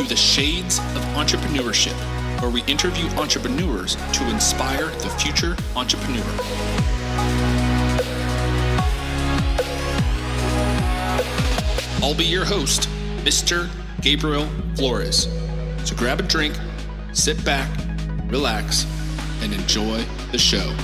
to the Shades of Entrepreneurship, where we interview entrepreneurs to inspire the future entrepreneur. I'll be your host, Mr. Gabriel Flores. So grab a drink, sit back, relax, and enjoy the show.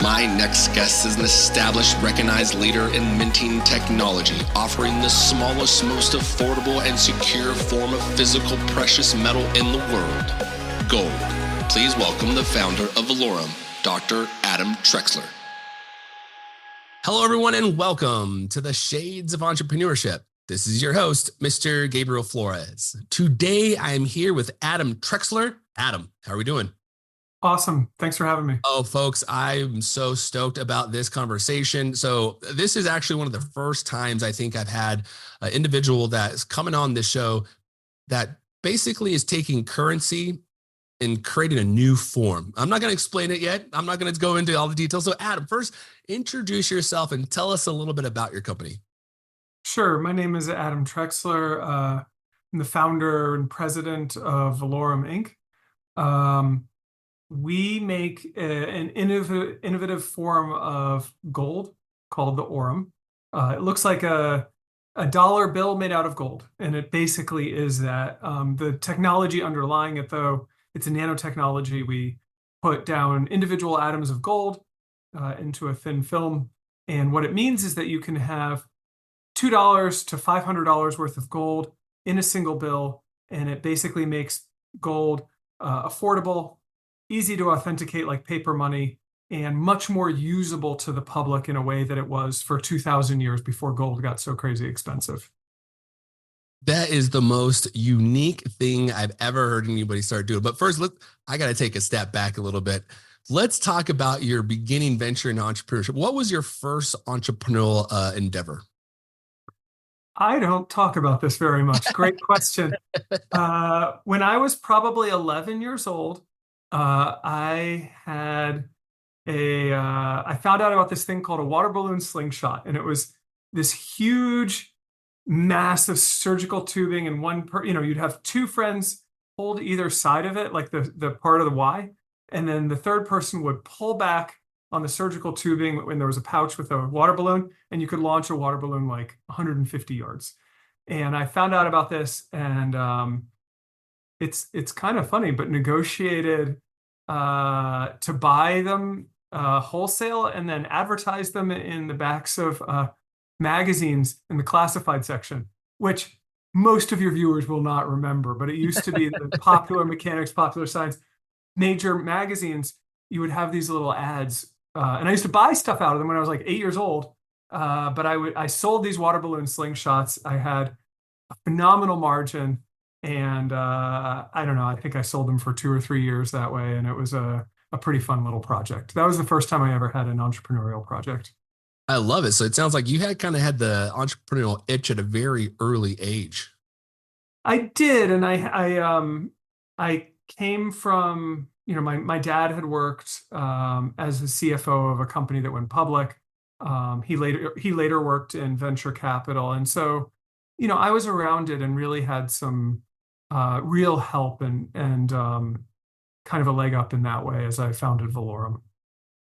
My next guest is an established, recognized leader in minting technology, offering the smallest, most affordable, and secure form of physical precious metal in the world, gold. Please welcome the founder of Valaurum, Dr. Adam Trexler. Hello, everyone, and welcome to the Shades of Entrepreneurship. This is your host, Mr. Gabriel Flores. Today, I am here with Adam Trexler. Adam, how are we doing? Awesome. Thanks for having me. Oh, folks, I'm so stoked about this conversation. So this is actually one of the first times I think I've had an individual that is coming on this show that basically is taking currency and creating a new form. I'm not going to explain it yet. I'm not going to go into all the details. So Adam, first, introduce yourself and tell us a little bit about your company. Sure. My name is Adam Trexler. I'm the founder and president of Valaurum, Inc. We make an innovative form of gold called the Aurum. It looks like a dollar bill made out of gold, and it basically is that. The technology underlying it, though, it's a nanotechnology. We put down individual atoms of gold into a thin film, and what it means is that you can have $2 to $500 worth of gold in a single bill, and it basically makes gold affordable, easy to authenticate like paper money, and much more usable to the public in a way that it was for 2,000 years before gold got so crazy expensive. That is the most unique thing I've ever heard anybody start doing. But first, I got to take a step back a little bit. Let's talk about your beginning venture in entrepreneurship. What was your first entrepreneurial endeavor? I don't talk about this very much. Great question. When I was probably 11 years old, I found out about this thing called a water balloon slingshot, and it was this huge, massive surgical tubing, and you'd have two friends hold either side of it, like the part of the Y, and then the third person would pull back on the surgical tubing when there was a pouch with a water balloon, and you could launch a water balloon like 150 yards. And I found out about this, and it's kind of funny, but negotiated to buy them wholesale and then advertise them in the backs of magazines in the classified section, which most of your viewers will not remember, but it used to be the Popular Mechanics, Popular Science, major magazines. You would have these little ads, and I used to buy stuff out of them when I was like 8 years old. But I sold these water balloon slingshots. I had a phenomenal margin. And I don't know, I think I sold them for 2 or 3 years that way. And it was a pretty fun little project. That was the first time I ever had an entrepreneurial project. I love it. So it sounds like you had the entrepreneurial itch at a very early age. I did. And I came from, my dad had worked as a CFO of a company that went public. He later worked in venture capital. And so, I was around it and really had some real help and kind of a leg up in that way as I founded Valaurum.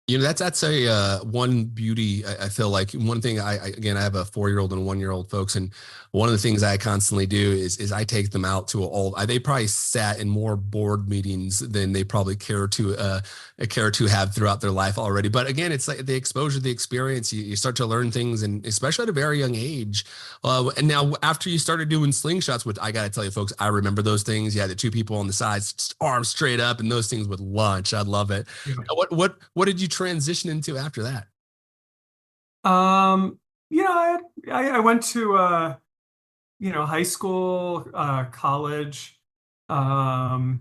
That's a one beauty. I feel like one thing I have a 4-year-old and a 1-year-old folks. And one of the things I constantly do is I take them out to they probably sat in more board meetings than they probably care to have throughout their life already. But again, it's like the exposure, the experience, you start to learn things, and especially at a very young age. And now after you started doing slingshots, which I got to tell you folks, I remember those things. You had the two people on the sides, arms straight up, and those things would launch. I love it. Yeah. What did you transition into after that? I went to high school, college. I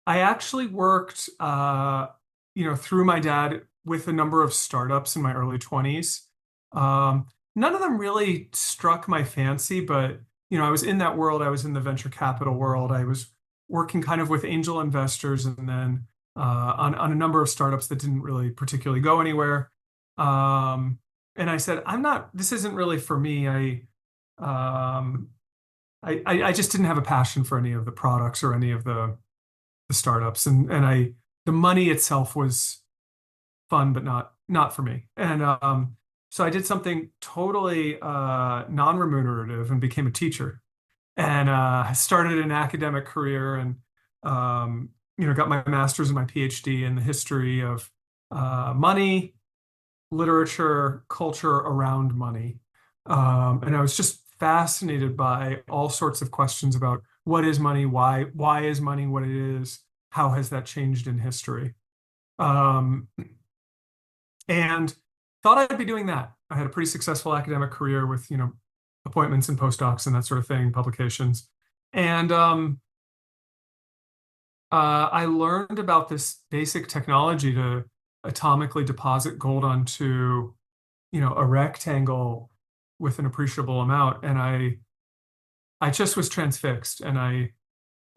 actually worked through my dad with a number of startups in my early 20s. None of them really struck my fancy, but I was in that world. I was in the venture capital world. I was working kind of with angel investors, and then on a number of startups that didn't really particularly go anywhere. And I said, this isn't really for me. I just didn't have a passion for any of the products or any of the startups. The money itself was fun, but not for me. And so I did something totally non-remunerative and became a teacher. And started an academic career, and got my master's and my PhD in the history of money, literature, culture around money. And I was just fascinated by all sorts of questions about what is money, why is money what it is, how has that changed in history, and thought I'd be doing that. I had a pretty successful academic career with appointments and postdocs and that sort of thing, publications, and I learned about this basic technology to atomically deposit gold onto a rectangle with an appreciable amount, and I just was transfixed. And I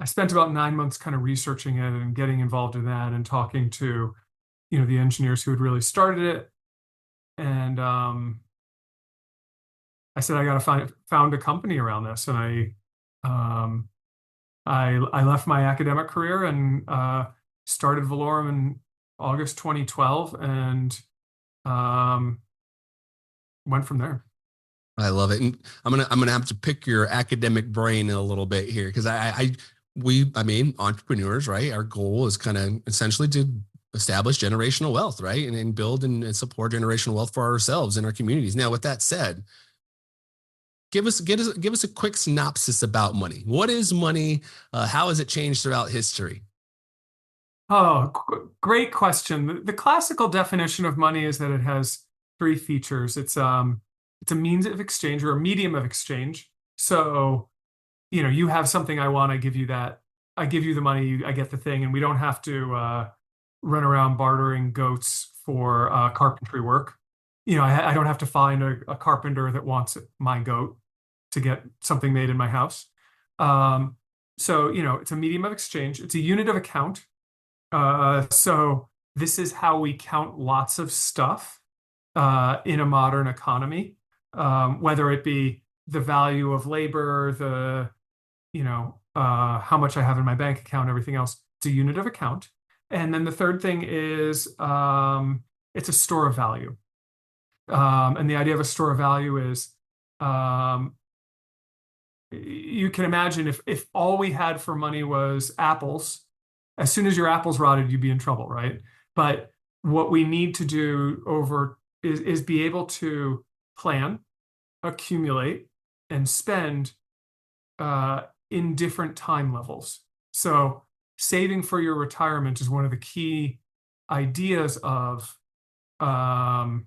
spent about 9 months kind of researching it and getting involved in that and talking to the engineers who had really started it. And I said, I gotta found a company around this. And I left my academic career and started Valaurum in August 2012, and went from there. I love it. And I'm gonna have to pick your academic brain a little bit here, because I mean, entrepreneurs, right? Our goal is kind of essentially to establish generational wealth, right? And build and support generational wealth for ourselves and our communities. Now, with that said, give us a quick synopsis about money. What is money? How has it changed throughout history? Oh, great question. The classical definition of money is that it has three features. It's a means of exchange, or a medium of exchange. So, you have something I want, I give you that. I give you the money, I get the thing, and we don't have to run around bartering goats for carpentry work. I don't have to find a carpenter that wants my goat to get something made in my house. So, it's a medium of exchange. It's a unit of account. So this is how we count lots of stuff in a modern economy, whether it be the value of labor, how much I have in my bank account, everything else. It's a unit of account. And then the third thing is it's a store of value. And the idea of a store of value is you can imagine if all we had for money was apples, as soon as your apples rotted, you'd be in trouble, right? But what we need to do is be able to plan, accumulate, and spend in different time levels. So saving for your retirement is one of the key ideas of that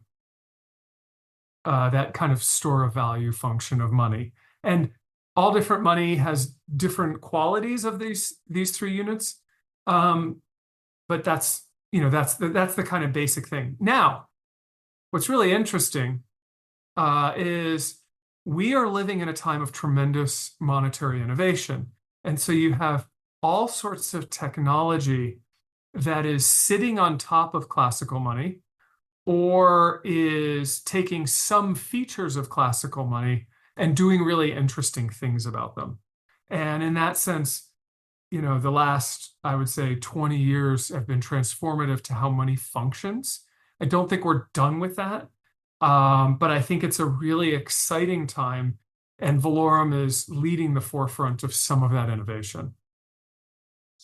kind of store of value function of money. And all different money has different qualities of these three units. But that's the kind of basic thing. Now, what's really interesting is we are living in a time of tremendous monetary innovation. And so you have all sorts of technology that is sitting on top of classical money, or is taking some features of classical money and doing really interesting things about them. And in that sense, the last, I would say, 20 years have been transformative to how money functions. I don't think we're done with that, but I think it's a really exciting time, and Valaurum is leading the forefront of some of that innovation.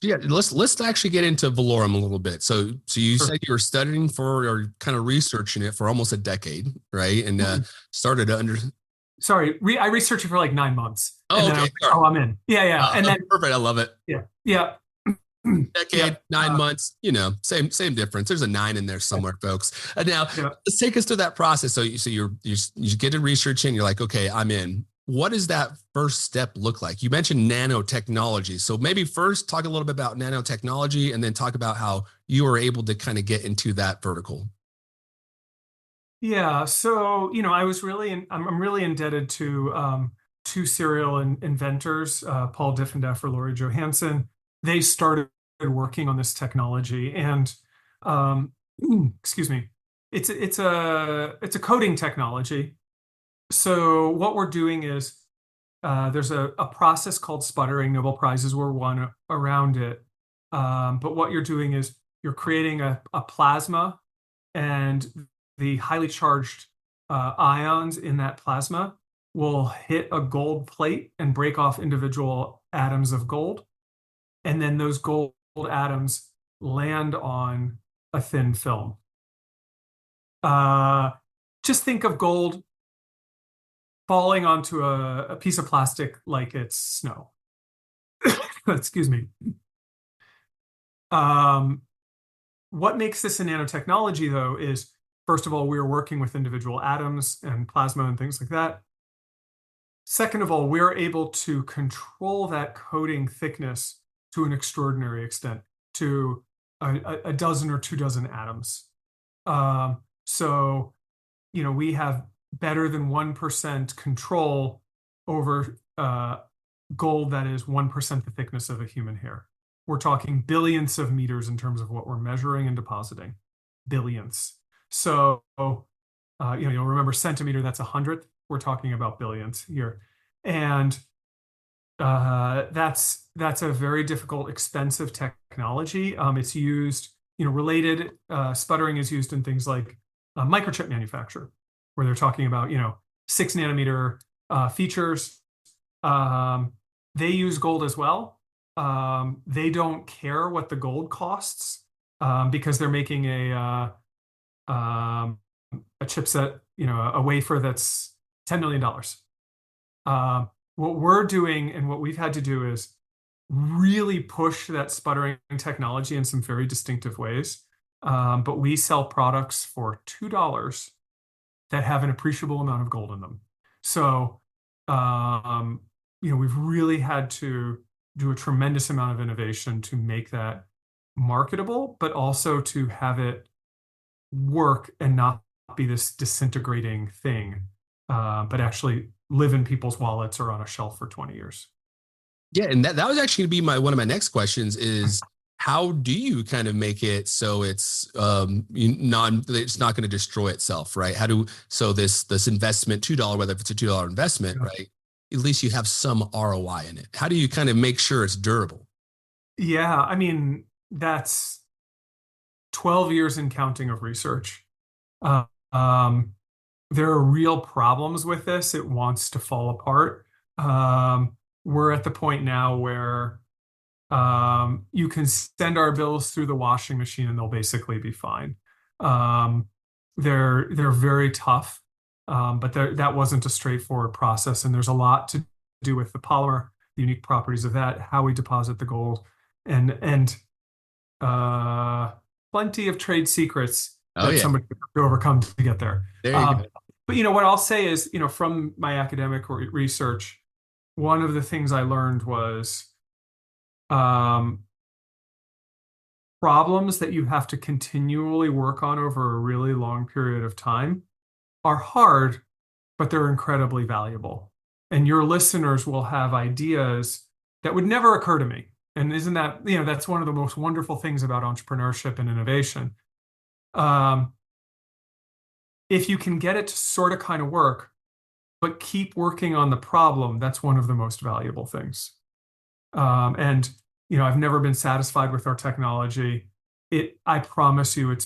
Yeah, let's actually get into Valaurum a little bit. So you said you were studying or kind of researching it for almost a decade, right? And started to Sorry, I researched it for like 9 months. Oh, and okay. I'm in. Yeah. And then perfect. I love it. Yeah. Decade, 9 months, same difference. There's a 9 in there somewhere, folks. Now, let's take us through that process. So you get to research and you're like, okay, I'm in. What does that first step look like? You mentioned nanotechnology. So maybe first talk a little bit about nanotechnology, and then talk about how you were able to kind of get into that vertical. Yeah. So, I'm really indebted to two serial inventors, Paul Diffendeff or Laurie Johansson. They started working on this technology, and um, excuse me, it's a coding technology. So what we're doing is there's a process called sputtering. Nobel Prizes were won around it. But what you're doing is you're creating a plasma, and the highly charged ions in that plasma will hit a gold plate and break off individual atoms of gold. And then those gold atoms land on a thin film. Just think of gold falling onto a piece of plastic like it's snow. Excuse me. What makes this a nanotechnology, though, is first of all, we're working with individual atoms and plasma and things like that. Second of all, we're able to control that coating thickness to an extraordinary extent, to a dozen or 2 dozen atoms. So, we have better than 1% control over gold that is 1% the thickness of a human hair. We're talking billions of meters in terms of what we're measuring and depositing. Billions. So, you'll remember centimeter, that's 100th. We're talking about billions here. And that's a very difficult, expensive technology. It's used, related, sputtering is used in things like microchip manufacture, where they're talking about, 6 nanometer features. They use gold as well. They don't care what the gold costs because they're making a chipset, a wafer that's $10 million. What we're doing and what we've had to do is really push that sputtering technology in some very distinctive ways. But we sell products for $2 that have an appreciable amount of gold in them. So, we've really had to do a tremendous amount of innovation to make that marketable, but also to have it work and not be this disintegrating thing, but actually live in people's wallets or on a shelf for 20 years. Yeah, and that was actually going to be one of my next questions is how do you kind of make it so it's it's not going to destroy itself, right? So this investment $2, whether it's a $2 investment, Yeah. right? At least you have some ROI in it. How do you kind of make sure it's durable? Yeah, I mean, that's 12 years and counting of research. Uh, um, there are real problems with this. It wants to fall apart. We're at the point now where you can send our bills through the washing machine and they'll basically be fine. They're very tough, but that wasn't a straightforward process, and there's a lot to do with the polymer, the unique properties of that, how we deposit the gold, and plenty of trade secrets Oh that yeah, somebody could overcome to get there. there you go. But what I'll say is, from my academic research, one of the things I learned was problems that you have to continually work on over a really long period of time are hard, but they're incredibly valuable. And your listeners will have ideas that would never occur to me. And isn't that, that's one of the most wonderful things about entrepreneurship and innovation. If you can get it to sort of kind of work, but keep working on the problem, that's one of the most valuable things. And I've never been satisfied with our technology. I promise you,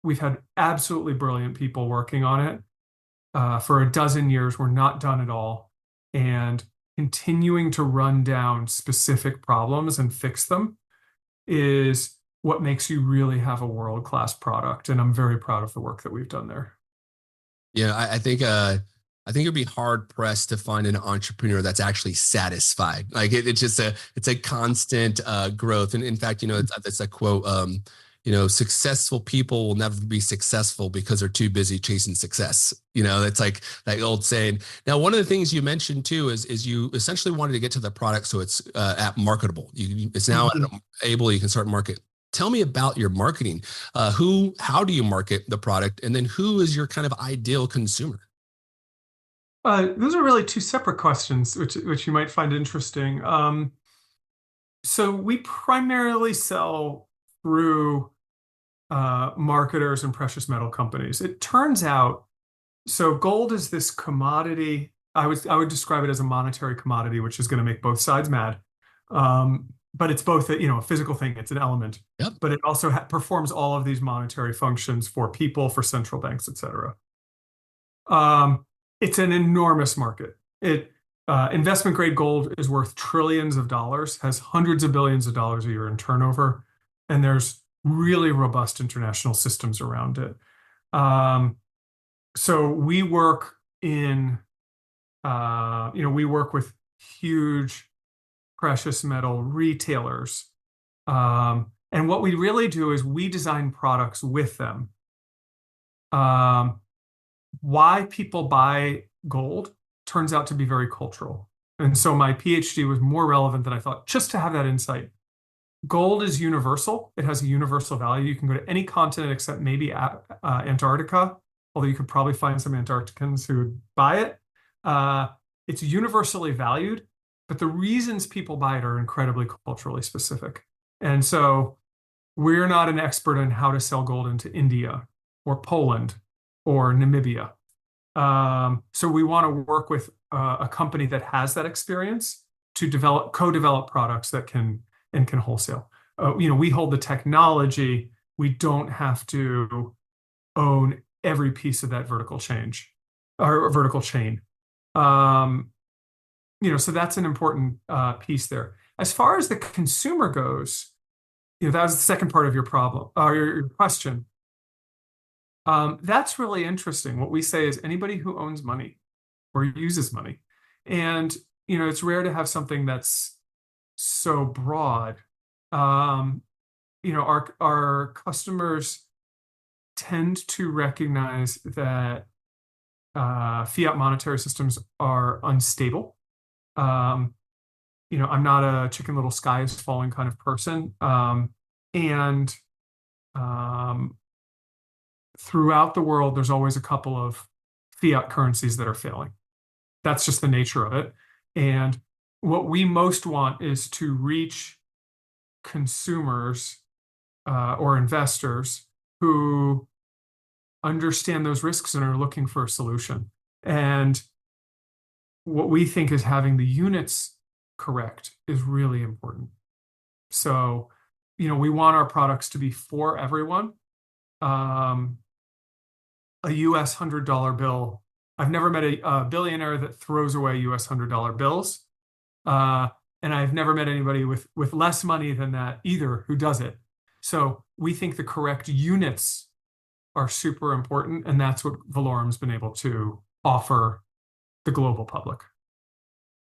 we've had absolutely brilliant people working on it for a dozen years. We're not done at all. And continuing to run down specific problems and fix them is what makes you really have a world-class product. And I'm very proud of the work that we've done there. Yeah, I think it'd be hard pressed to find an entrepreneur that's actually satisfied. Like it's a constant growth. And in fact, it's a quote, successful people will never be successful because they're too busy chasing success. It's like that old saying. Now, one of the things you mentioned too is you essentially wanted to get to the product so it's app marketable. It's now able, you can start market. Tell me about your marketing. How do you market the product? And then who is your kind of ideal consumer? Those are really two separate questions, which you might find interesting. So we primarily sell through marketers and precious metal companies. It turns out, so gold is this commodity. I would describe it as a monetary commodity, which is going to make both sides mad. But it's both a physical thing. It's an element, Yep. but it also performs all of these monetary functions for people, for central banks, etc. It's an enormous market. Investment grade gold is worth trillions of dollars, has hundreds of billions of dollars a year in turnover, and there's really robust international systems around it. So we work with huge precious metal retailers. And what we really do is we design products with them. Why people buy gold turns out to be very cultural. And so my PhD was more relevant than I thought, just to have that insight. Gold is universal. It has a universal value. You can go to any continent except maybe Antarctica, although you could probably find some Antarcticans who would buy it. It's universally valued, but the reasons people buy it are incredibly culturally specific. And so we're not an expert on how to sell gold into India or Poland or Namibia. So we want to work with a company that has that experience to co-develop products that can wholesale. We hold the technology. We don't have to own every piece of that vertical chain. So that's an important piece there. As far as the consumer goes, that was the second part of your problem or your question. That's really interesting. What we say is anybody who owns money or uses money. And, it's rare to have something that's so broad. Our customers tend to recognize that fiat monetary systems are unstable. I'm not a chicken little sky is falling kind of person. And throughout the world, there's always a couple of fiat currencies that are failing. That's just the nature of it. And what we most want is to reach consumers or investors who understand those risks and are looking for a solution. And what we think is having the units correct is really important. So, we want our products to be for everyone. A US $100 bill. I've never met a billionaire that throws away US $100 bills. And I've never met anybody with less money than that either who does it. So we think the correct units are super important, and that's what Valaurum's been able to offer the global public.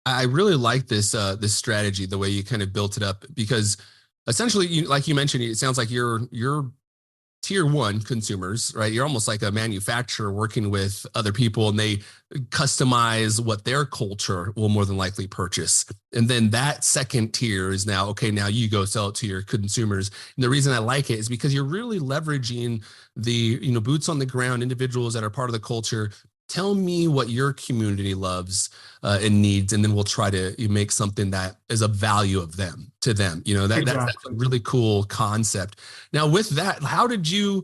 I really like this strategy, the way you kind of built it up, because essentially, like you mentioned, it sounds like you're tier one consumers, right? You're almost like a manufacturer working with other people, and they customize what their culture will more than likely purchase. And then that second tier is now, okay, now you go sell it to your consumers. And the reason I like it is because you're really leveraging the, boots on the ground individuals that are part of the culture. Tell me what your community loves and needs, and then we'll try to make something that is of value to them. That's a really cool concept. Now, with that, how did you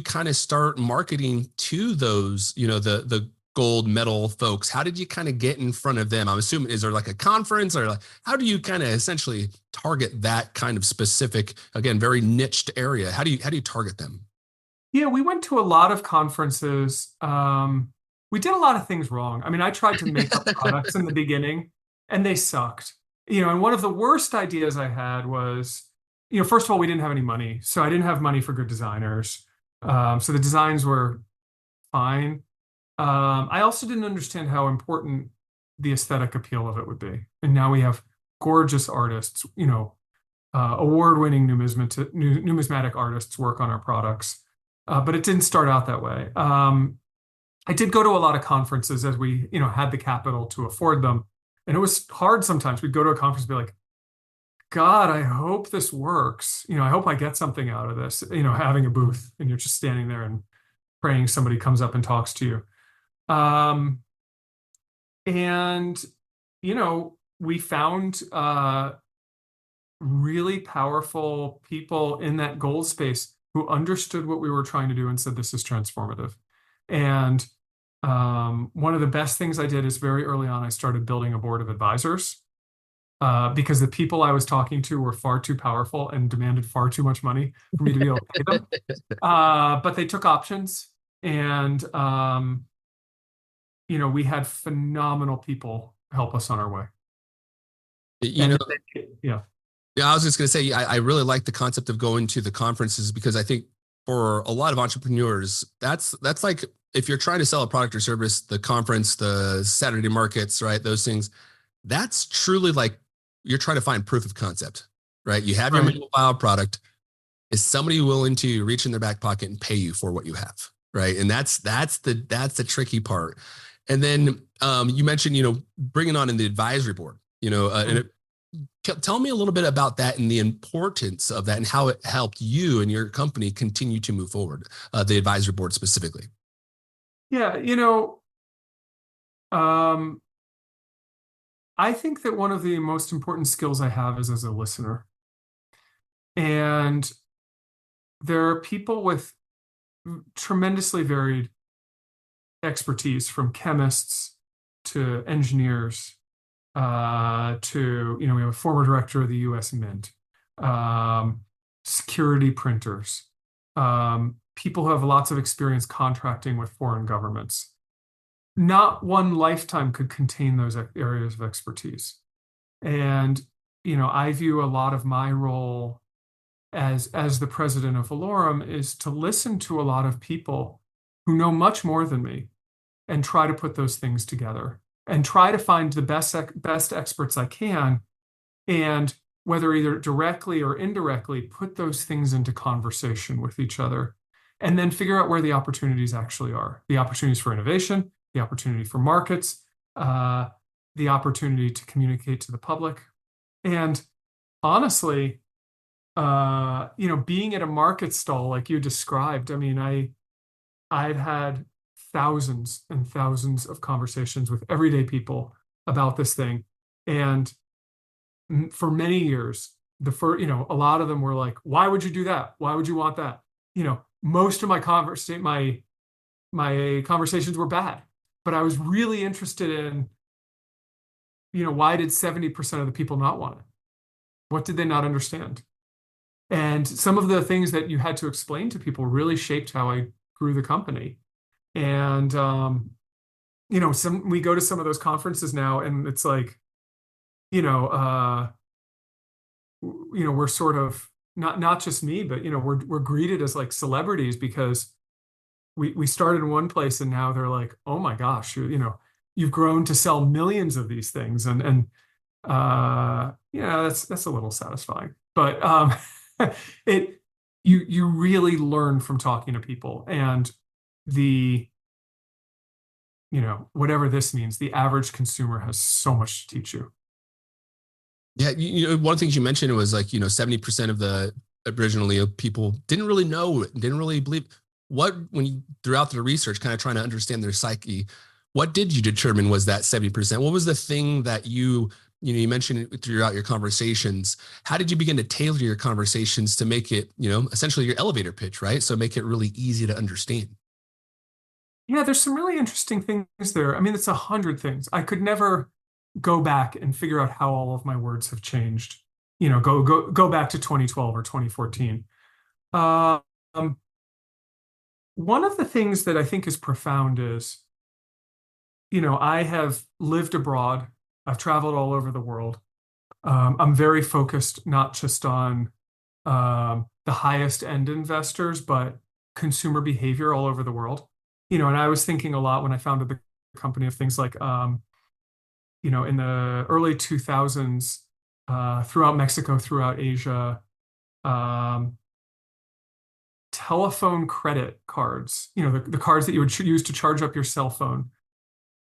kind of start marketing to those, the gold medal folks? How did you kind of get in front of them? I'm assuming, is there like a conference, or how do you kind of essentially target that kind of specific, again, very niched area? How do you target them? Yeah, we went to a lot of conferences. We did a lot of things wrong. I mean, I tried to make up products in the beginning, and they sucked. And one of the worst ideas I had was, first of all, we didn't have any money. So I didn't have money for good designers. So the designs were fine. I also didn't understand how important the aesthetic appeal of it would be. And now we have gorgeous artists, award-winning numismatic artists work on our products. But it didn't start out that way. I did go to a lot of conferences as we, had the capital to afford them. And it was hard sometimes. We'd go to a conference and be like, God, I hope this works. I hope I get something out of this, having a booth and you're just standing there and praying somebody comes up and talks to you. And, we found really powerful people in that gold space who understood what we were trying to do and said, this is transformative. And one of the best things I did is very early on, I started building a board of advisors because the people I was talking to were far too powerful and demanded far too much money for me to be able to pay them. But they took options, and we had phenomenal people help us on our way. Yeah. Yeah, I was just going to say, I really like the concept of going to the conferences, because I think for a lot of entrepreneurs, that's like, if you're trying to sell a product or service, the conference, the Saturday markets, right? Those things, that's truly like you're trying to find proof of concept, right? You have your minimal viable product. Is somebody willing to reach in their back pocket and pay you for what you have, right? And that's the tricky part. And then you mentioned, bringing on in the advisory board, and tell me a little bit about that and the importance of that and how it helped you and your company continue to move forward, the advisory board specifically. Yeah, I think that one of the most important skills I have is as a listener. And there are people with tremendously varied expertise, from chemists to engineers to, we have a former director of the US Mint, security printers, people who have lots of experience contracting with foreign governments. Not one lifetime could contain those areas of expertise. And, I view a lot of my role as the president of Valaurum is to listen to a lot of people who know much more than me and try to put those things together and try to find the best experts I can, and whether either directly or indirectly put those things into conversation with each other, and then figure out where the opportunities actually are. The opportunities for innovation, the opportunity for markets, the opportunity to communicate to the public. And honestly, being at a market stall like you described, I mean, I've had thousands and thousands of conversations with everyday people about this thing. And for many years, a lot of them were like, why would you do that? Why would you want that? Most of my conversations were bad, but I was really interested in, why did 70% of the people not want it? What did they not understand? And some of the things that you had to explain to people really shaped how I grew the company. And, we go to some of those conferences now, and it's like, we're sort of not just me, but, we're greeted as like celebrities because we started in one place and now they're like, oh my gosh, you've grown to sell millions of these things. And that's a little satisfying, but, you really learn from talking to people, and whatever this means, the average consumer has so much to teach you. Yeah. One of the things you mentioned was like, 70% of the originally people didn't really know, didn't really believe when you throughout the research, kind of trying to understand their psyche, what did you determine was that 70%? What was the thing that you mentioned it throughout your conversations? How did you begin to tailor your conversations to make it, essentially your elevator pitch, right? So make it really easy to understand. Yeah, there's some really interesting things there. I mean, it's 100 things. I could never go back and figure out how all of my words have changed. Go back to 2012 or 2014. One of the things that I think is profound is, I have lived abroad. I've traveled all over the world. I'm very focused not just on the highest end investors, but consumer behavior all over the world. And I was thinking a lot when I founded the company of things like, in the early 2000s, throughout Mexico, throughout Asia, telephone credit cards, the cards that you would use to charge up your cell phone,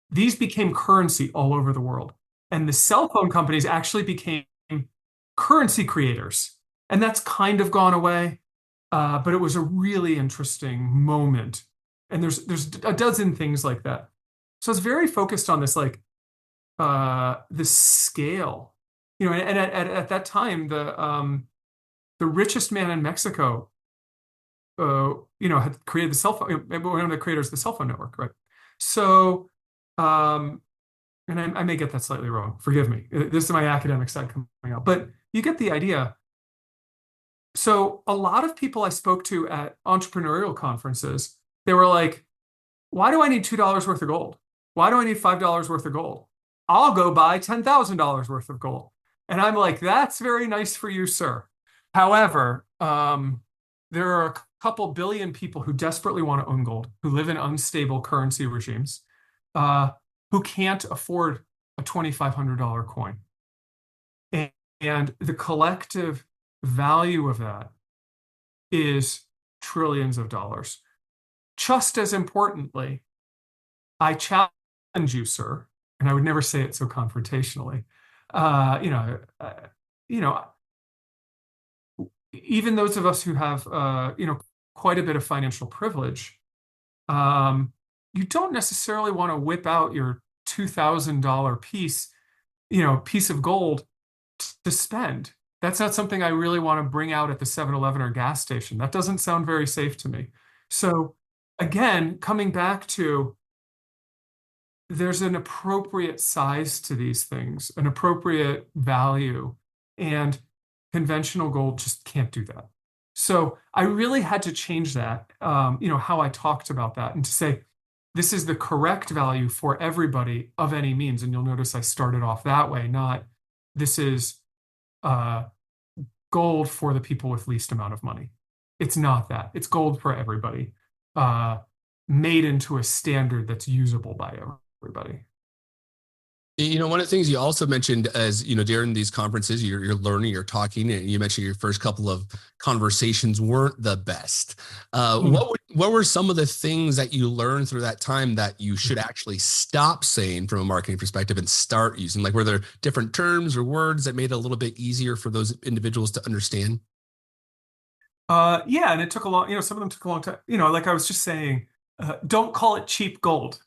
these became currency all over the world. And the cell phone companies actually became currency creators. And that's kind of gone away. But it was a really interesting moment. And there's a dozen things like that. So I was very focused on this, like, the scale, and at that time, the richest man in Mexico, had created the cell phone, one of the creators of the cell phone network, right? So, and I may get that slightly wrong. Forgive me. This is my academic side coming out, but you get the idea. So a lot of people I spoke to at entrepreneurial conferences, they were like, why do I need $2 worth of gold? Why do I need $5 worth of gold? I'll go buy $10,000 worth of gold. And I'm like, that's very nice for you, sir. However, there are a couple billion people who desperately want to own gold, who live in unstable currency regimes, who can't afford a $2,500 coin. And the collective value of that is trillions of dollars. Just as importantly, I challenge you, sir, and I would never say it so confrontationally. Even those of us who have, quite a bit of financial privilege, you don't necessarily want to whip out your $2,000 piece of gold to spend. That's not something I really want to bring out at the 7-Eleven or gas station. That doesn't sound very safe to me. So again, coming back to, there's an appropriate size to these things, an appropriate value, and conventional gold just can't do that. So I really had to change that, how I talked about that, and to say, this is the correct value for everybody of any means. And you'll notice I started off that way, not this is gold for the people with least amount of money. It's not that. It's gold for everybody, made into a standard that's usable by everybody. One of the things you also mentioned as, during these conferences, you're learning, you're talking, and you mentioned your first couple of conversations weren't the best. What were some of the things that you learned through that time that you should actually stop saying from a marketing perspective and start using? Like, were there different terms or words that made it a little bit easier for those individuals to understand? Yeah, and it took a long, some of them took a long time. Like I was just saying, don't call it cheap gold,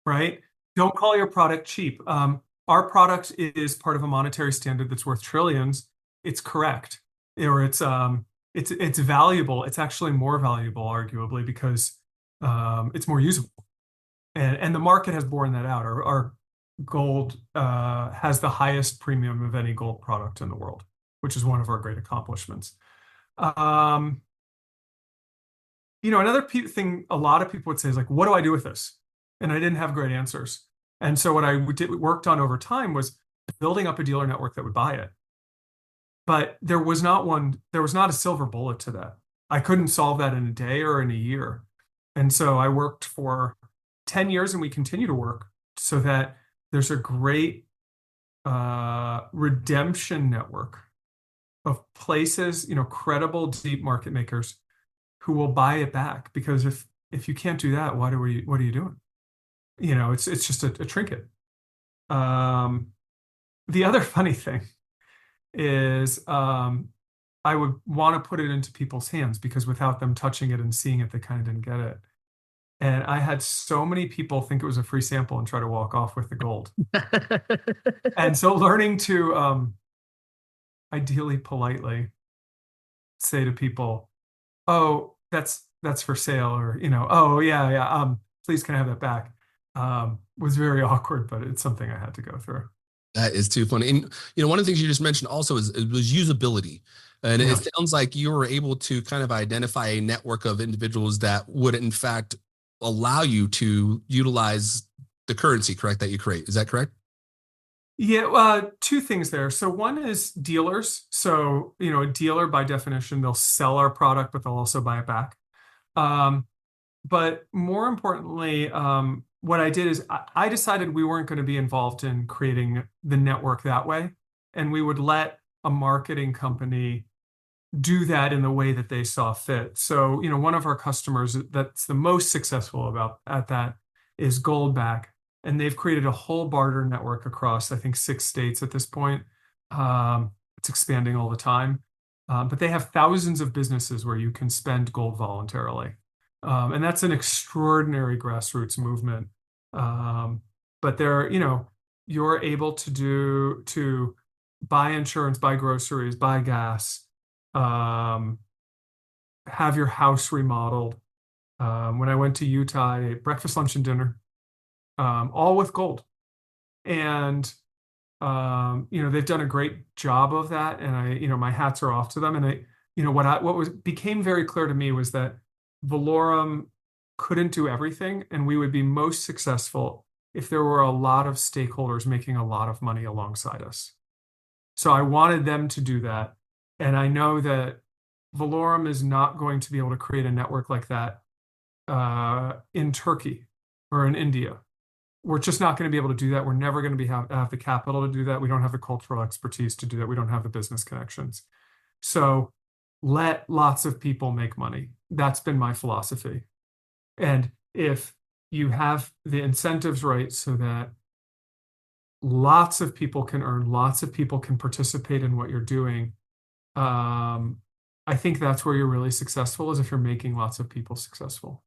right? Don't call your product cheap. Our product is part of a monetary standard that's worth trillions. It's correct, or it's valuable. It's actually more valuable, arguably, because it's more usable, and the market has borne that out. Our gold has the highest premium of any gold product in the world, which is one of our great accomplishments. Another thing a lot of people would say is like, what do I do with this? And I didn't have great answers. And so what I worked on over time was building up a dealer network that would buy it. But there was not a silver bullet to that. I couldn't solve that in a day or in a year. And so I worked for 10 years, and we continue to work so that there's a great redemption network of places, credible deep market makers who will buy it back. Because if you can't do that, what are you doing? It's just a trinket. The other funny thing is, I would want to put it into people's hands, because without them touching it and seeing it, they kind of didn't get it. And I had so many people think it was a free sample and try to walk off with the gold. And so learning to, ideally politely say to people, oh, that's for sale, or, oh yeah, please can I have that back? Was very awkward, but it's something I had to go through. That is too funny. And, one of the things you just mentioned also was usability. And Yeah. it sounds like you were able to kind of identify a network of individuals that would, in fact, allow you to utilize the currency, correct, that you create. Is that correct? Yeah, two things there. So one is dealers. So, a dealer, by definition, they'll sell our product, but they'll also buy it back. But more importantly, what I did is I decided we weren't going to be involved in creating the network that way. And we would let a marketing company do that in the way that they saw fit. So, one of our customers that's the most successful at that is Goldback. And they've created a whole barter network across, I think, 6 states at this point. It's expanding all the time. But they have thousands of businesses where you can spend gold voluntarily. And that's an extraordinary grassroots movement. But they're, you're able to buy insurance, buy groceries, buy gas, have your house remodeled. When I went to Utah, I ate breakfast, lunch, and dinner, all with gold. And they've done a great job of that, and my hats are off to them. And what became very clear to me was that Valaurum couldn't do everything, and we would be most successful if there were a lot of stakeholders making a lot of money alongside us. So I wanted them to do that, and I know that Valaurum is not going to be able to create a network like that in Turkey or in India. We're just not going to be able to do that. We're never going to have the capital to do that. We don't have the cultural expertise to do that. We don't have the business connections. So let lots of people make money. That's been my philosophy. And if you have the incentives right so that lots of people can earn, lots of people can participate in what you're doing, I think that's where you're really successful, is if you're making lots of people successful.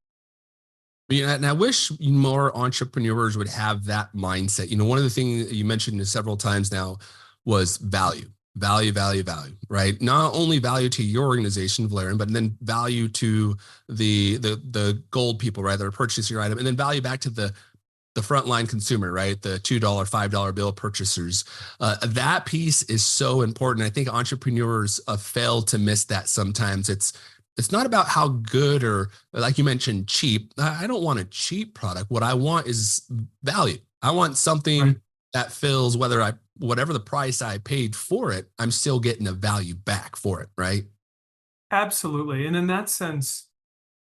Yeah, and I wish more entrepreneurs would have that mindset. One of the things you mentioned several times now was value, right? Not only value to your organization, Valaurum, but then value to the gold people, right? That are purchasing your item, and then value back to the frontline consumer, right? The $2, $5 bill purchasers. That piece is so important. I think entrepreneurs fail to miss that sometimes. It's not about how good, or like you mentioned, cheap. I don't want a cheap product. What I want is value. I want something Right. that fills, whatever the price I paid for it, I'm still getting a value back for it, right? Absolutely. And in that sense,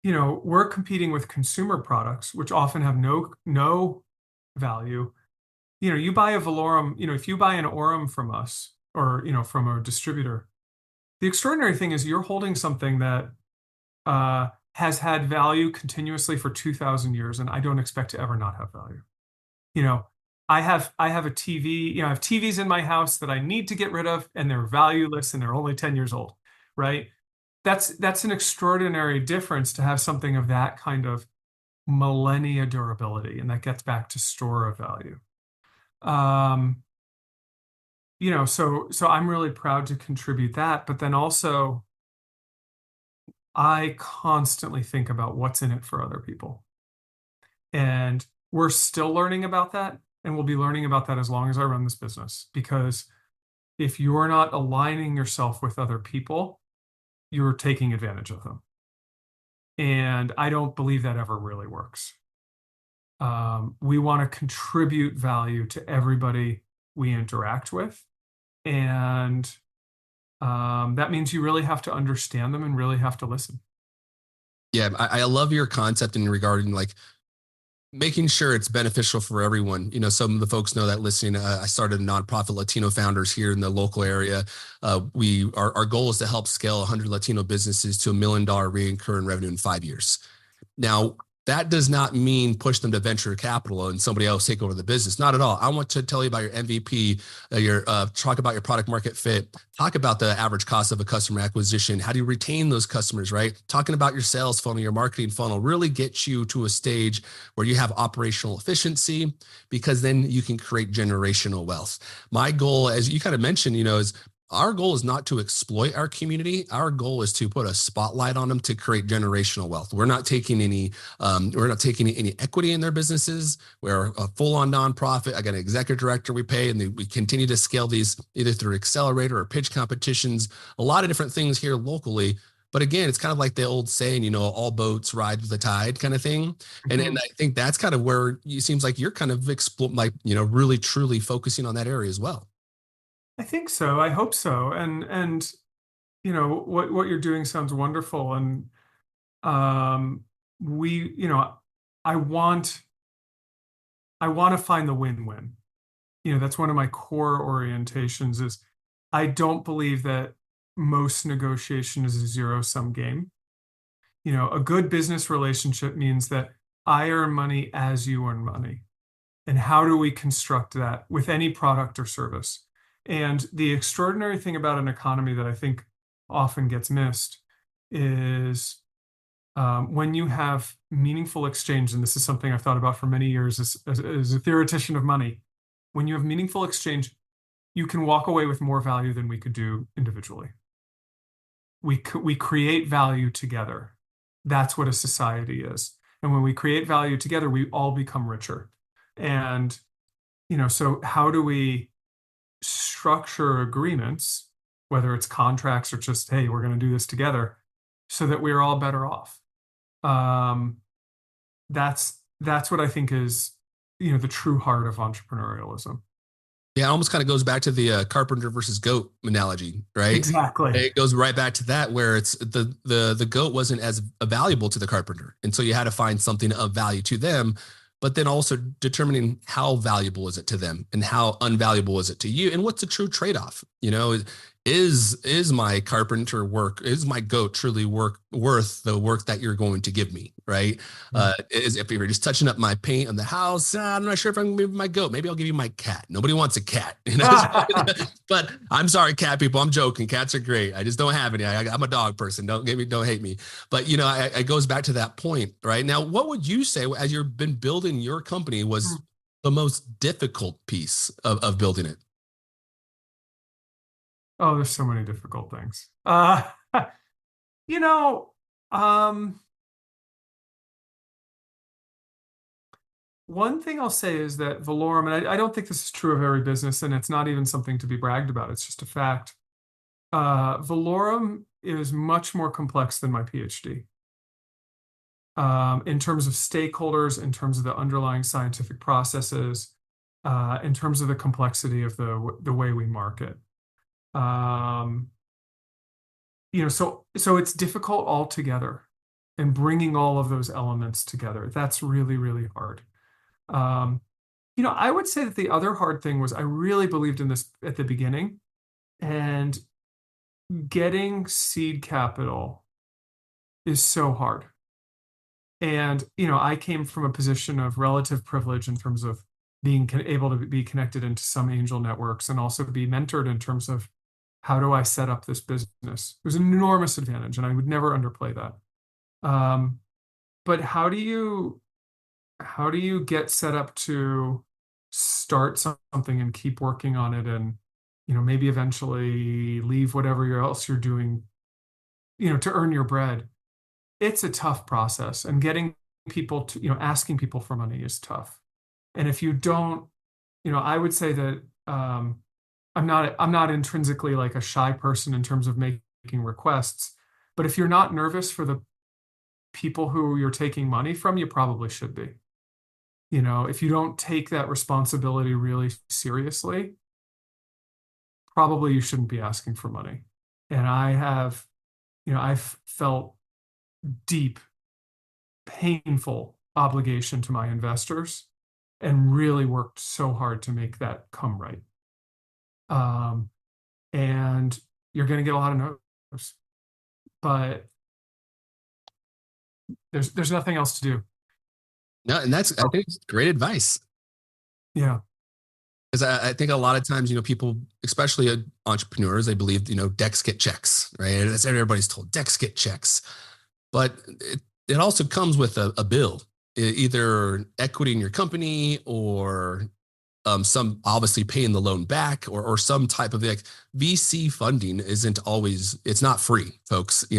we're competing with consumer products, which often have no value. You buy a Valaurum, if you buy an Aurum from us, or, from a distributor, the extraordinary thing is you're holding something that has had value continuously for 2,000 years, and I don't expect to ever not have value. I have a TV, I have TVs in my house that I need to get rid of, and they're valueless, and they're only 10 years old, right? That's an extraordinary difference to have something of that kind of millennia durability, and that gets back to store of value. So I'm really proud to contribute that, but then also I constantly think about what's in it for other people. And we're still learning about that, and we'll be learning about that as long as I run this business, because if you're not aligning yourself with other people, you're taking advantage of them. And I don't believe that ever really works. We want to contribute value to everybody we interact with. And that means you really have to understand them and really have to listen. Yeah, I love your concept in regarding like making sure it's beneficial for everyone. Some of the folks know that listening. I started a nonprofit Latino founders here in the local area. Our goal is to help scale 100 Latino businesses to $1 million recurring revenue in 5 years. Now, that does not mean push them to venture capital and somebody else take over the business. Not at all. I want to tell you about your MVP, talk about your product market fit, talk about the average cost of a customer acquisition. How do you retain those customers, right? Talking about your sales funnel, your marketing funnel, really get you to a stage where you have operational efficiency, because then you can create generational wealth. My goal, as you kind of mentioned, is our goal is not to exploit our community. Our goal is to put a spotlight on them to create generational wealth. We're not taking any equity in their businesses. We're a full-on nonprofit. I got an executive director we pay, and we continue to scale these either through accelerator or pitch competitions, a lot of different things here locally. But again, it's kind of like the old saying, all boats ride with the tide kind of thing. And I think that's kind of where it seems like you're kind of really truly focusing on that area as well. I think so. I hope so. And what you're doing sounds wonderful. And we, I want to find the win-win. That's one of my core orientations. Is I don't believe that most negotiation is a zero-sum game. A good business relationship means that I earn money as you earn money. And how do we construct that with any product or service? And the extraordinary thing about an economy that I think often gets missed is when you have meaningful exchange, and this is something I've thought about for many years as a theoretician of money, when you have meaningful exchange, you can walk away with more value than we could do individually. We create value together. That's what a society is. And when we create value together, we all become richer. And, so how do we structure agreements, whether it's contracts or just, hey, we're going to do this together, so that we're all better off? That's what I think is, the true heart of entrepreneurialism. Yeah, it almost kind of goes back to the carpenter versus goat analogy, right? Exactly. It goes right back to that, where it's the goat wasn't as valuable to the carpenter, and so you had to find something of value to them, but then also determining how valuable is it to them and how unvaluable is it to you, and what's the true trade-off. Is my carpenter work, is my goat truly worth the work that you're going to give me, right? If you're just touching up my paint on the house, I'm not sure if I'm going to give my goat. Maybe I'll give you my cat. Nobody wants a cat, but I'm sorry, cat people. I'm joking. Cats are great. I just don't have any. I'm a dog person. Don't hate me. But it goes back to that point, right? Now, what would you say, as you've been building your company, was the most difficult piece of building it? Oh, there's so many difficult things. One thing I'll say is that Valaurum, and I don't think this is true of every business, and it's not even something to be bragged about. It's just a fact. Valaurum is much more complex than my PhD. In terms of stakeholders, in terms of the underlying scientific processes, in terms of the complexity of the way we market. So it's difficult altogether, and bringing all of those elements together, that's really, really hard. I would say that the other hard thing was I really believed in this at the beginning, and getting seed capital is so hard. And, I came from a position of relative privilege in terms of being able to be connected into some angel networks, and also be mentored in terms of, how do I set up this business? It was an enormous advantage, and I would never underplay that. But how do you get set up to start something and keep working on it, and maybe eventually leave whatever else you're doing, to earn your bread? It's a tough process, and getting people to, asking people for money is tough. And if you don't, I would say that I'm not intrinsically like a shy person in terms of making requests, but if you're not nervous for the people who you're taking money from, you probably should be. If you don't take that responsibility really seriously, probably you shouldn't be asking for money. And I've felt deep, painful obligation to my investors, and really worked so hard to make that come right. And you're going to get a lot of no's, but there's nothing else to do. No, and I think it's great advice. Yeah. Because I think a lot of times, people, especially entrepreneurs, they believe, decks get checks, right? That's what everybody's told. Decks get checks. But it also comes with a bill, either equity in your company, or some obviously paying the loan back, or some type of VC funding isn't always, it's not free, folks. They're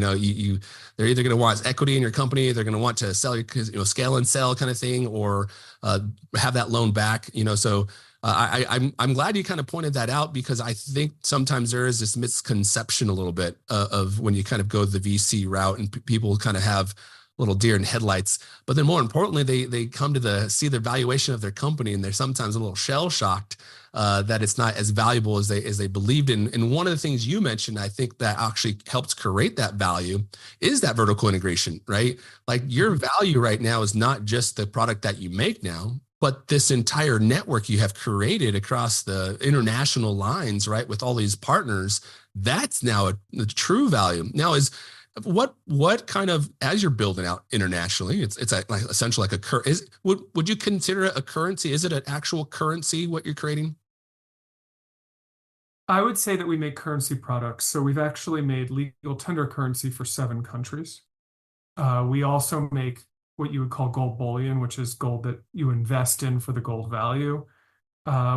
either going to want equity in your company, they're going to want to sell your, scale and sell kind of thing, or have that loan back. So I'm glad you kind of pointed that out, because I think sometimes there is this misconception a little bit of when you kind of go the VC route, and people kind of have little deer in headlights. But then more importantly, they come to see the valuation of their company, and they're sometimes a little shell shocked that it's not as valuable as they believed in. And one of the things you mentioned, I think that actually helps create that value, is that vertical integration, right? Like, your value right now is not just the product that you make now, but this entire network you have created across the international lines, right? With all these partners, that's now the true value. Now, what kind of, as you're building out internationally, it's like essentially like would you consider it a currency? Is it an actual currency, what you're creating? I would say that we make currency products. So we've actually made legal tender currency for 7 countries. We also make what you would call gold bullion, which is gold that you invest in for the gold value.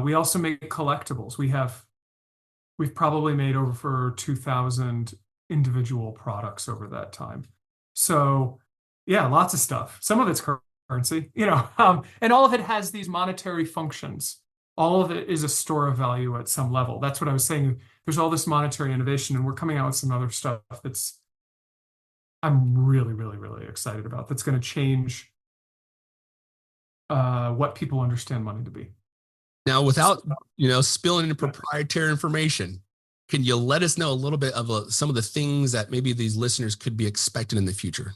We also make collectibles. We've probably made over 2,000 individual products over that time. So yeah, lots of stuff. Some of it's currency, and all of it has these monetary functions. All of it is a store of value at some level. That's what I was saying. There's all this monetary innovation, and we're coming out with some other stuff that's I'm really, really, really excited about. That's going to change what people understand money to be. Now, without spilling into proprietary information, can you let us know a little bit of some of the things that maybe these listeners could be expecting in the future?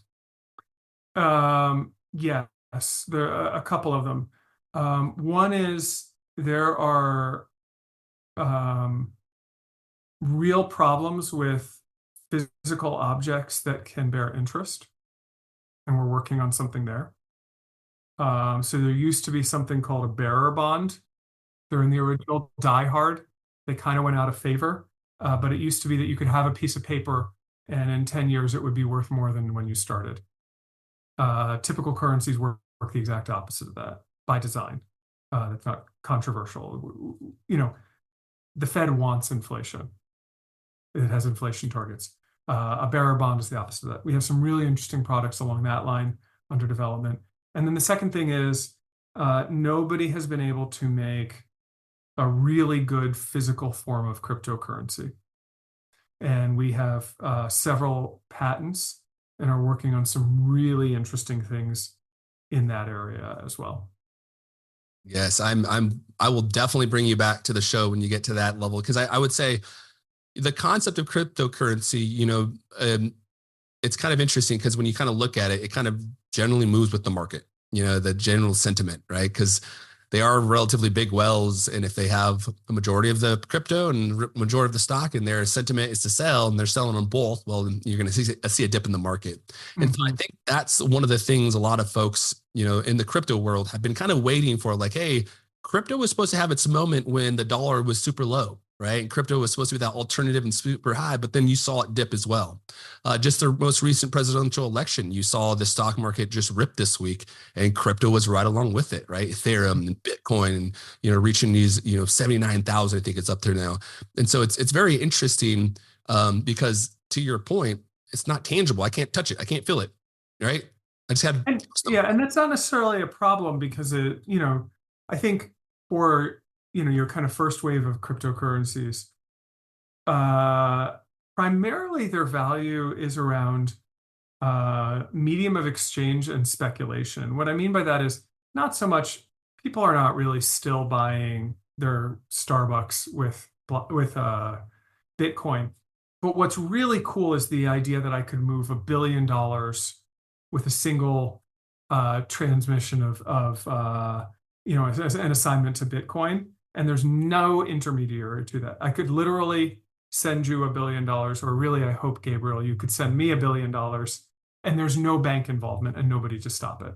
Yes, there are a couple of them. One is there are real problems with physical objects that can bear interest, and we're working on something there. So there used to be something called a bearer bond. They're in the original Die Hard. They kind of went out of favor, but it used to be that you could have a piece of paper, and in 10 years it would be worth more than when you started. Typical currencies work the exact opposite of that by design. That's not controversial. The Fed wants inflation. It has inflation targets. A bearer bond is the opposite of that. We have some really interesting products along that line under development. And then the second thing is nobody has been able to make a really good physical form of cryptocurrency. And we have several patents and are working on some really interesting things in that area as well. Yes, I will definitely bring you back to the show when you get to that level, because I would say the concept of cryptocurrency, it's kind of interesting because when you kind of look at it, it kind of generally moves with the market, the general sentiment, right? Because they are relatively big wells, and if they have a majority of the crypto and majority of the stock, and their sentiment is to sell, and they're selling them both, well, then you're going to see a dip in the market. And so I think that's one of the things a lot of folks, in the crypto world have been kind of waiting for, like, hey, crypto was supposed to have its moment when the dollar was super low, right? And crypto was supposed to be that alternative and super high, but then you saw it dip as well. Just the most recent presidential election, you saw the stock market just rip this week, and crypto was right along with it, right? Ethereum and Bitcoin, and reaching these 79,000, I think it's up there now. And so it's very interesting because, to your point, it's not tangible. I can't touch it. I can't feel it, right? I just had and that's not necessarily a problem, because I think for your kind of first wave of cryptocurrencies, primarily their value is around medium of exchange and speculation. What I mean by that is not so much people are not really still buying their Starbucks with Bitcoin, but what's really cool is the idea that I could move $1 billion with a single transmission of as an assignment to Bitcoin. And there's no intermediary to that. I could literally send you $1 billion, or really, I hope, Gabriel, you could send me $1 billion, and there's no bank involvement and nobody to stop it.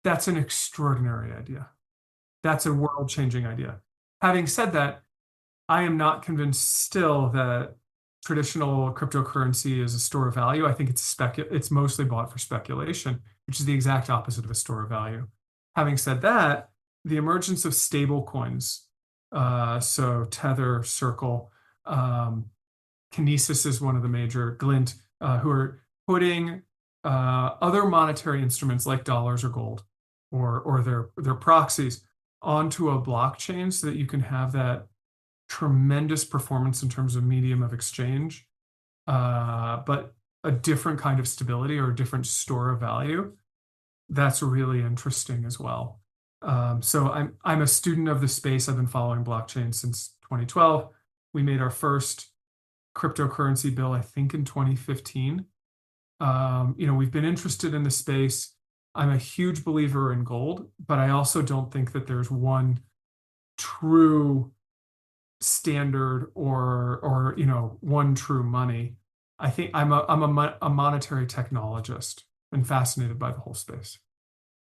That's an extraordinary idea. That's a world-changing idea. Having said that, I am not convinced still that traditional cryptocurrency is a store of value. I think it's mostly bought for speculation, which is the exact opposite of a store of value. Having said that, the emergence of stable coins, so Tether, Circle, Kinesis is one of the major, Glint, who are putting other monetary instruments like dollars or gold or their proxies onto a blockchain so that you can have that tremendous performance in terms of medium of exchange, but a different kind of stability or a different store of value. That's really interesting as well. So I'm a student of the space. I've been following blockchain since 2012. We made our first cryptocurrency bill, I think, in 2015. We've been interested in the space. I'm a huge believer in gold, but I also don't think that there's one true standard or one true money. I think I'm a monetary technologist and fascinated by the whole space.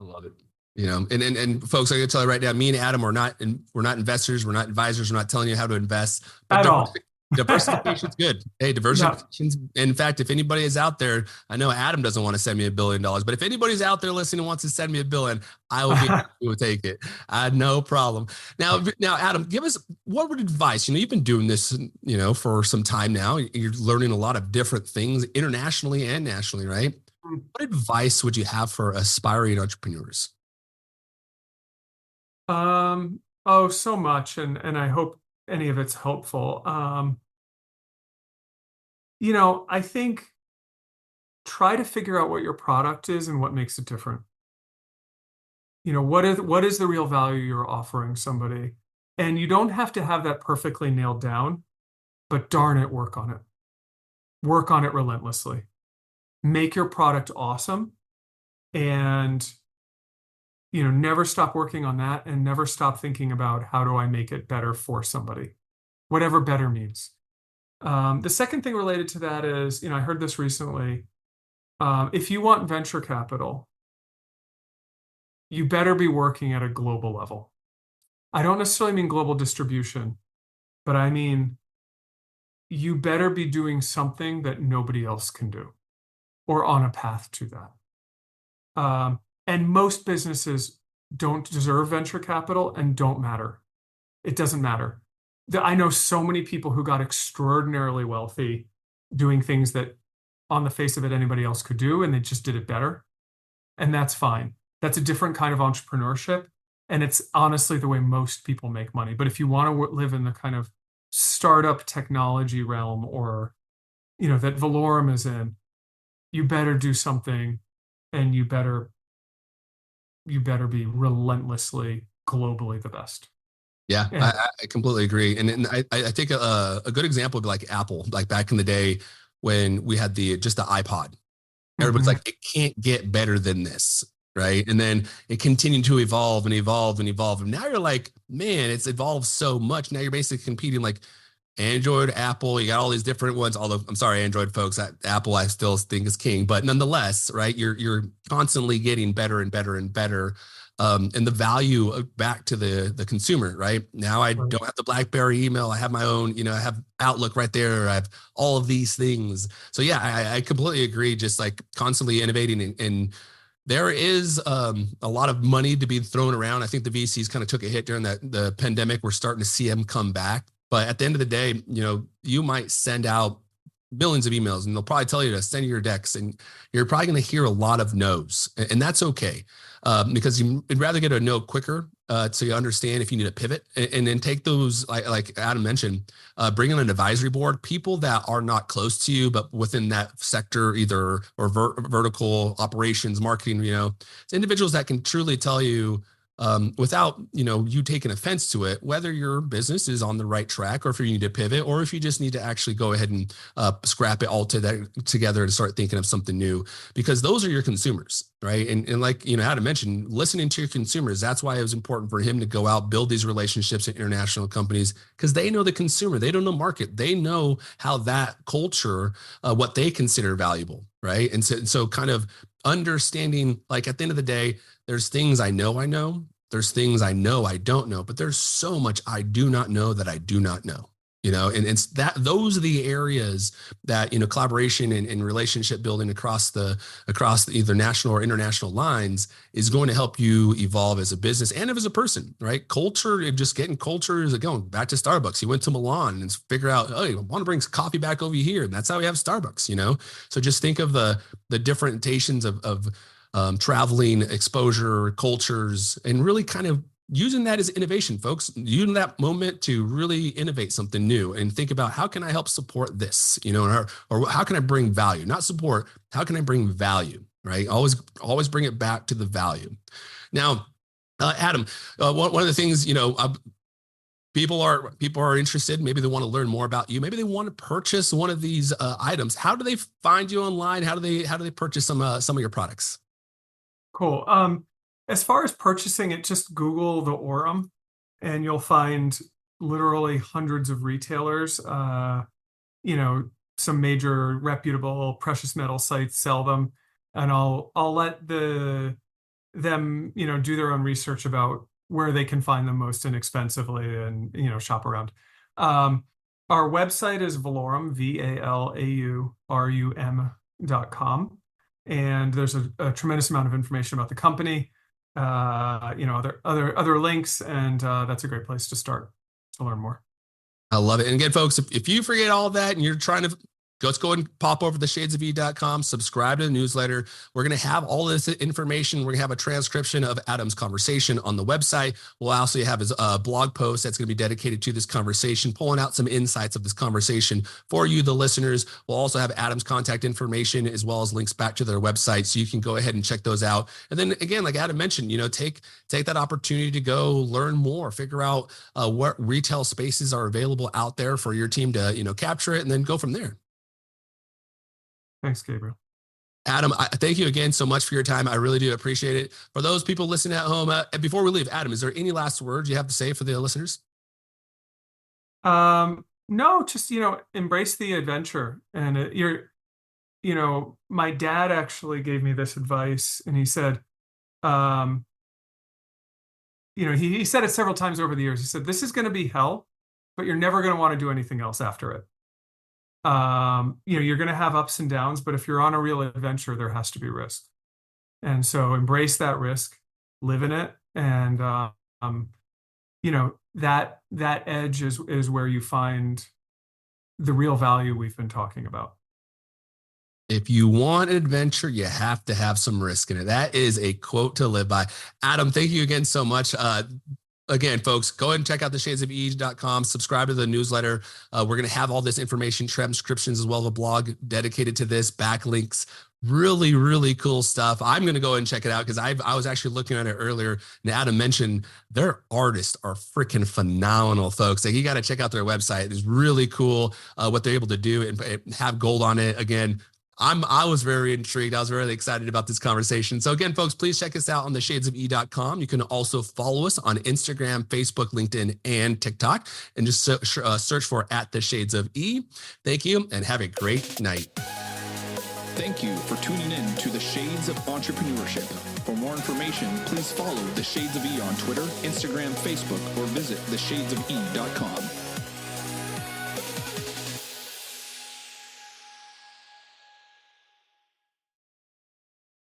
I love it. And folks, I gotta tell you right now, me and Adam we're not investors, we're not advisors, we're not telling you how to invest. But At all. Diversification's good. Hey, Yeah. diversification's, in fact, if anybody is out there, I know Adam doesn't want to send me $1 billion, but if anybody's out there listening and wants to send me $1 billion, I will be happy to take it. No problem. Now, Adam, give us what would advice? You've been doing this, for some time now. You're learning a lot of different things internationally and nationally, right? What advice would you have for aspiring entrepreneurs? Oh, so much, and I hope any of it's helpful. I think try to figure out what your product is and what makes it different. What is the real value you're offering somebody? And you don't have to have that perfectly nailed down, but darn it, work on it. Work on it relentlessly. Make your product awesome and never stop working on that and never stop thinking about how do I make it better for somebody, whatever better means. The second thing related to that is, I heard this recently. If you want venture capital, you better be working at a global level. I don't necessarily mean global distribution, but I mean you better be doing something that nobody else can do or on a path to that. And most businesses don't deserve venture capital and don't matter. It doesn't matter. I know so many people who got extraordinarily wealthy doing things that on the face of it anybody else could do, and they just did it better. And that's fine. That's a different kind of entrepreneurship. And it's honestly the way most people make money. But if you want to live in the kind of startup technology realm or, that Valaurum is in, you better do something and you better be relentlessly globally the best. Yeah, I completely agree. And I think a good example would be like Apple, like back in the day when we had just the iPod. Everybody's like, it can't get better than this, right? And then it continued to evolve and evolve and evolve. And now you're like, man, it's evolved so much. Now you're basically competing like Android, Apple, you got all these different ones. Although I'm sorry, Android folks, Apple I still think is king, but nonetheless, right? You're constantly getting better and better and better. And the value back to the consumer, right? Now I don't have the BlackBerry email. I have my own, I have Outlook right there. I have all of these things. So yeah, I completely agree. Just like constantly innovating and there is a lot of money to be thrown around. I think the VCs kind of took a hit during the pandemic. We're starting to see them come back. But at the end of the day, you might send out millions of emails and they'll probably tell you to send your decks and you're probably going to hear a lot of no's and that's okay. Because you'd rather get a no quicker so you understand if you need a pivot and then take those, like Adam mentioned, bring in an advisory board, people that are not close to you, but within that sector, either or vertical operations, marketing, it's individuals that can truly tell you without, you taking offense to it, whether your business is on the right track or if you need to pivot or if you just need to actually go ahead and scrap it all together and start thinking of something new, because those are your consumers, right? And like, Adam mentioned, listening to your consumers, that's why it was important for him to go out, build these relationships at international companies, because they know the consumer, they don't know market, they know how that culture, what they consider valuable, right? And so kind of understanding, like at the end of the day, there's things I know, there's things I know I don't know, but there's so much I do not know that I do not know, and it's those are the areas that, collaboration and relationship building across either national or international lines is going to help you evolve as a business and as a person, right? Culture, just getting culture is going back to Starbucks. You went to Milan and figure out, oh, you want to bring coffee back over here. And that's how we have Starbucks, So just think of the differentiations of traveling, exposure, cultures, and really kind of using that as innovation, folks. Using that moment to really innovate something new and think about how can I help support this, or how can I bring value? Not support, how can I bring value, right? Always bring it back to the value. Now, Adam, one of the things, people are interested. Maybe they want to learn more about you. Maybe they want to purchase one of these items. How do they find you online? How do they purchase some of your products? Cool. As far as purchasing it, just Google the Aurum and you'll find literally hundreds of retailers. Some major reputable precious metal sites sell them, and I'll let them, do their own research about where they can find them most inexpensively and, shop around. Our website is Valaurum, VALAURUM.com. And there's a tremendous amount of information about the company, other links, and that's a great place to start to learn more. I love it. And again, folks, if you forget all that and you're trying to let's go and pop over to theshadesofE.com, subscribe to the newsletter. We're going to have all this information. We're going to have a transcription of Adam's conversation on the website. We'll also have his blog post that's going to be dedicated to this conversation, pulling out some insights of this conversation for you, the listeners. We'll also have Adam's contact information as well as links back to their website, so you can go ahead and check those out. And then again, like Adam mentioned, take that opportunity to go learn more, figure out what retail spaces are available out there for your team to capture it, and then go from there. Thanks, Gabriel. Adam, I thank you again so much for your time. I really do appreciate it. For those people listening at home, before we leave, Adam, is there any last words you have to say for the listeners? No, just, embrace the adventure. And my dad actually gave me this advice, and he said, he said it several times over the years. He said, this is going to be hell, but you're never going to want to do anything else after it. You're going to have ups and downs, but if you're on a real adventure, there has to be risk. And so embrace that risk, live in it. And, that edge is where you find the real value we've been talking about. If you want an adventure, you have to have some risk in it. That is a quote to live by. Adam, thank you again so much. Again, folks, go ahead and check out theshadesofE.com, subscribe to the newsletter. We're going to have all this information, transcriptions, as well as a blog dedicated to this, backlinks, really, really cool stuff. I'm going to go ahead and check it out because I was actually looking at it earlier, and Adam mentioned their artists are freaking phenomenal, folks. Like, you got to check out their website. It's really cool what they're able to do and have gold on it. Again, I was very intrigued. I was really excited about this conversation. So again, folks, please check us out on theshadesofE.com. You can also follow us on Instagram, Facebook, LinkedIn, and TikTok, and just search for @theshadesofE. Thank you, and have a great night. Thank you for tuning in to The Shades of Entrepreneurship. For more information, please follow The Shades of E on Twitter, Instagram, Facebook, or visit theshadesofE.com.